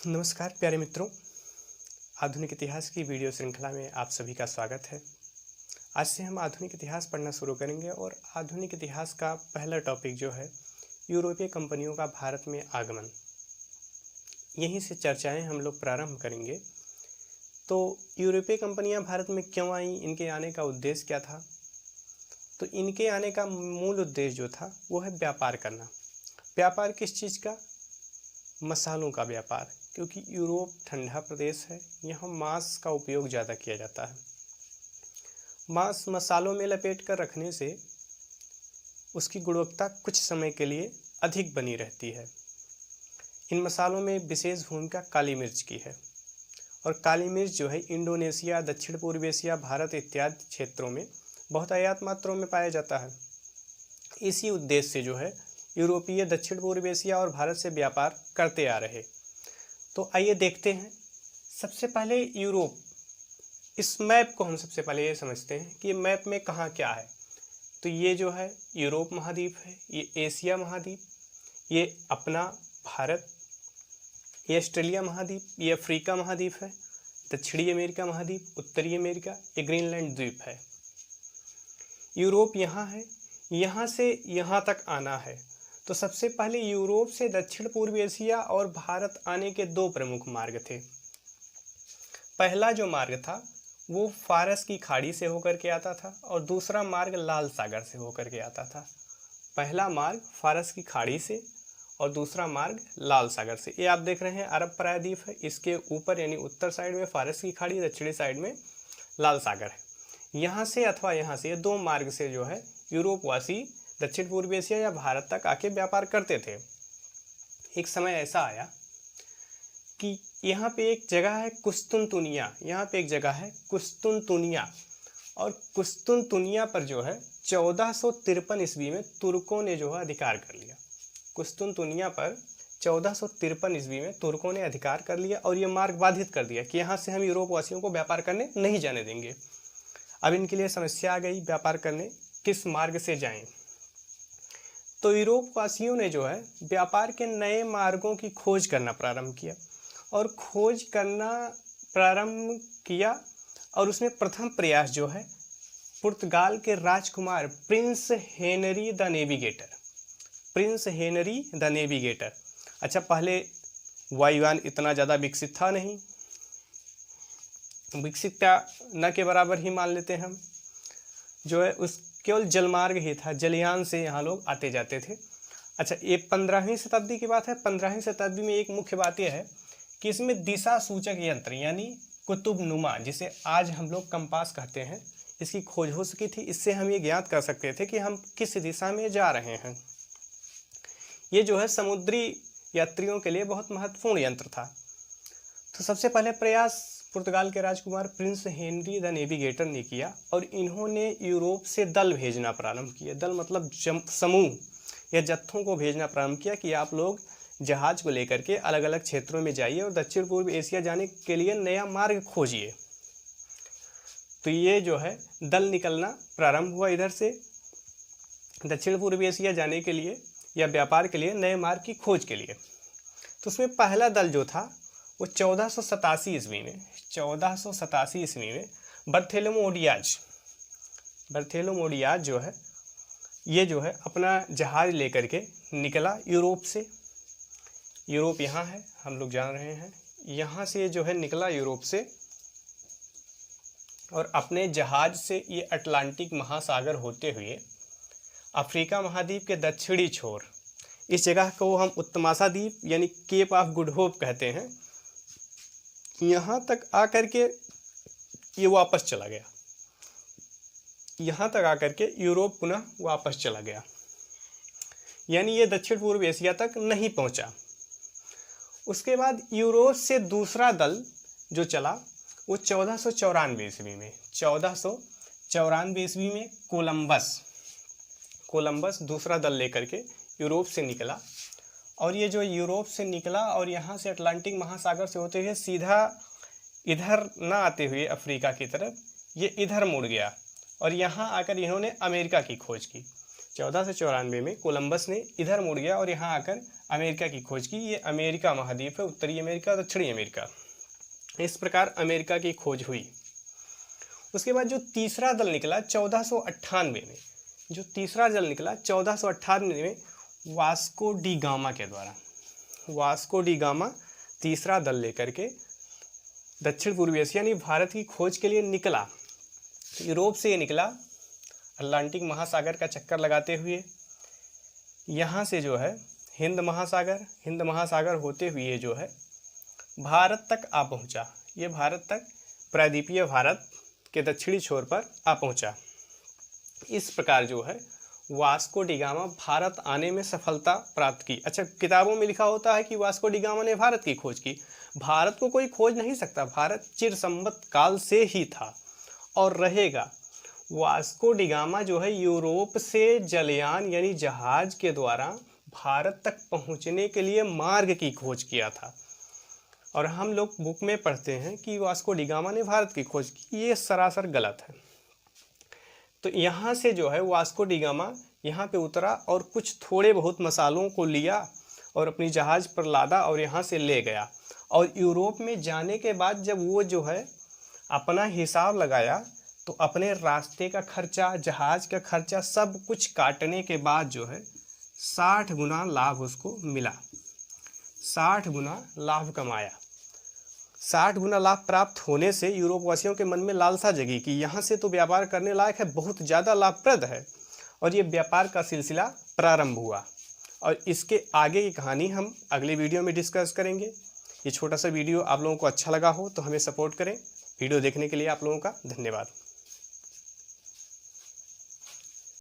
नमस्कार प्यारे मित्रों, आधुनिक इतिहास की वीडियो श्रृंखला में आप सभी का स्वागत है। आज से हम आधुनिक इतिहास पढ़ना शुरू करेंगे और आधुनिक इतिहास का पहला टॉपिक जो है यूरोपीय कंपनियों का भारत में आगमन, यहीं से चर्चाएं हम लोग प्रारंभ करेंगे। तो यूरोपीय कंपनियां भारत में क्यों आईं, इनके आने का उद्देश्य क्या था? तो इनके आने का मूल उद्देश्य जो था वो है व्यापार करना। व्यापार किस चीज़ का? मसालों का व्यापार, क्योंकि यूरोप ठंडा प्रदेश है, यहाँ मांस का उपयोग ज़्यादा किया जाता है। मांस मसालों में लपेट कर रखने से उसकी गुणवत्ता कुछ समय के लिए अधिक बनी रहती है। इन मसालों में विशेष भूमिका काली मिर्च की है, और काली मिर्च जो है इंडोनेशिया, दक्षिण पूर्व एशिया, भारत इत्यादि क्षेत्रों में बहुत आयात मात्रों में पाया जाता है। इसी उद्देश्य से जो है यूरोपीय दक्षिण पूर्व एशिया और भारत से व्यापार करते आ रहे। तो आइए देखते हैं। सबसे पहले यूरोप, इस मैप को हम सबसे पहले ये समझते हैं कि मैप में कहाँ क्या है। तो ये जो है यूरोप महाद्वीप है, ये एशिया महाद्वीप, ये अपना भारत, ये ऑस्ट्रेलिया महाद्वीप, ये अफ्रीका महाद्वीप है, दक्षिणी अमेरिका महाद्वीप, उत्तरी अमेरिका, ये ग्रीनलैंड द्वीप है। यूरोप यहाँ है, यहाँ से यहाँ तक आना है। तो सबसे पहले यूरोप से दक्षिण पूर्व एशिया और भारत आने के दो प्रमुख मार्ग थे। पहला जो मार्ग था वो फारस की खाड़ी से होकर के आता था और दूसरा मार्ग लाल सागर से होकर के आता था। पहला मार्ग फारस की खाड़ी से और दूसरा मार्ग लाल सागर से। ये आप देख रहे हैं अरब प्रायद्वीप है, इसके ऊपर यानी उत्तर साइड में फारस की खाड़ी, दक्षिणी साइड में लाल सागर है। यहाँ से अथवा यहाँ से, ये दो मार्ग से जो है यूरोपवासी दक्षिण पूर्व एशिया या भारत तक आके व्यापार करते थे। एक समय ऐसा आया कि यहाँ पे एक जगह है कुस्तुनतुनिया, यहाँ पे एक जगह है कुस्तुनतुनिया, और कुस्तुनतुनिया पर जो है 1453 ईस्वी में तुर्कों ने जो है अधिकार कर लिया। कुस्तुनतुनिया पर 1453 ईस्वी में तुर्कों ने अधिकार कर लिया और ये मार्ग बाधित कर दिया कि यहाँ से हम यूरोप वासियों को व्यापार करने नहीं जाने देंगे। अब इनके लिए समस्या आ गई, व्यापार करने किस मार्ग से जाएं। तो यूरोप वासियों ने जो है व्यापार के नए मार्गों की खोज करना प्रारंभ किया और खोज करना प्रारंभ किया, और उसमें प्रथम प्रयास जो है पुर्तगाल के राजकुमार prince Henry the navigator, prince Henry the navigator. अच्छा, पहले वायुयान इतना ज़्यादा विकसित था नहीं, विकसित न के बराबर ही मान लेते हैं हम, जो है उस केवल जलमार्ग ही था, जलयान से यहाँ लोग आते जाते थे। अच्छा, ये 15वीं शताब्दी की बात है। 15वीं शताब्दी में एक मुख्य बात यह है कि इसमें दिशा सूचक यंत्र यानी कुतुबनुमा, जिसे आज हम लोग कंपास कहते हैं, इसकी खोज हो सकी थी। इससे हम ये ज्ञात कर सकते थे कि हम किस दिशा में जा रहे हैं। ये जो है समुद्री यात्रियों के लिए बहुत महत्वपूर्ण यंत्र था। तो सबसे पहले प्रयास पुर्तगाल के राजकुमार प्रिंस हेनरी द नेविगेटर ने किया और इन्होंने यूरोप से दल भेजना प्रारंभ किया। दल मतलब समूह या जत्थों को भेजना प्रारंभ किया कि आप लोग जहाज को लेकर के अलग अलग क्षेत्रों में जाइए और दक्षिण पूर्व एशिया जाने के लिए नया मार्ग खोजिए। तो ये जो है दल निकलना प्रारंभ हुआ इधर से दक्षिण पूर्व एशिया जाने के लिए या व्यापार के लिए, नए मार्ग की खोज के लिए। तो उसमें पहला दल जो था वो 1487 ईस्वी में, 1487 ईस्वी में बर्थेलोमोडियाज जो है ये जो है अपना जहाज लेकर के निकला यूरोप से। यूरोप यहाँ है, हम लोग जान रहे हैं, यहाँ से जो है निकला यूरोप से और अपने जहाज से ये अटलांटिक महासागर होते हुए अफ्रीका महाद्वीप के दक्षिणी छोर, इस जगह को हम उत्तमासा द्वीप यानी केप ऑफ गुड होप कहते हैं, यहाँ तक आकर के ये वापस चला गया। यहाँ तक आकर के यूरोप पुनः वापस चला गया, यानी ये दक्षिण पूर्व एशिया तक नहीं पहुँचा। उसके बाद यूरोप से दूसरा दल जो चला वो 1494 ईस्वी में, 1494 ईस्वी में कोलंबस दूसरा दल लेकर के यूरोप से निकला। और ये जो यूरोप से निकला और यहाँ से अटलांटिक महासागर से होते हुए सीधा इधर ना आते हुए अफ्रीका की तरफ ये इधर मुड़ गया और यहाँ आकर इन्होंने अमेरिका की खोज की। 1494 में कोलंबस ने इधर मुड़ गया और यहाँ आकर अमेरिका की खोज की। ये अमेरिका महाद्वीप है, उत्तरी अमेरिका और दक्षिणी अमेरिका। इस प्रकार अमेरिका की खोज हुई। उसके बाद जो तीसरा दल निकला 1498 में, जो तीसरा दल निकला 1498 में वास्को डी गामा के द्वारा। वास्को डी गामा तीसरा दल लेकर के दक्षिण पूर्वी एशिया यानी भारत की खोज के लिए निकला। यूरोप से ये निकला, अटलांटिक महासागर का चक्कर लगाते हुए यहाँ से जो है हिंद महासागर होते हुए जो है भारत तक आ पहुँचा। ये भारत तक, प्रायद्वीपीय भारत के दक्षिणी छोर पर आ पहुँचा। इस प्रकार जो है वास्को डी गामा भारत आने में सफलता प्राप्त की। अच्छा, किताबों में लिखा होता है कि वास्को डी गामा ने भारत की खोज की। भारत को कोई खोज नहीं सकता, भारत चिरसंवत काल से ही था और रहेगा। वास्को डी गामा जो है यूरोप से जलयान यानी जहाज के द्वारा भारत तक पहुंचने के लिए मार्ग की खोज किया था। और हम लोग बुक में पढ़ते हैं कि वास्को डी गामा ने भारत की खोज की, ये सरासर गलत है। तो यहाँ से जो है वास्को डी गामा यहाँ पे उतरा और कुछ थोड़े बहुत मसालों को लिया और अपनी जहाज़ पर लादा और यहाँ से ले गया। और यूरोप में जाने के बाद जब वो जो है अपना हिसाब लगाया तो अपने रास्ते का खर्चा, जहाज़ का खर्चा सब कुछ काटने के बाद जो है 60 गुना लाभ उसको मिला। 60 गुना लाभ कमाया। 60 गुना लाभ प्राप्त होने से यूरोप वासियों के मन में लालसा जगी कि यहाँ से तो व्यापार करने लायक है, बहुत ज़्यादा लाभप्रद है। और ये व्यापार का सिलसिला प्रारंभ हुआ और इसके आगे की कहानी हम अगले वीडियो में डिस्कस करेंगे। ये छोटा सा वीडियो आप लोगों को अच्छा लगा हो तो हमें सपोर्ट करें। वीडियो देखने के लिए आप लोगों का धन्यवाद।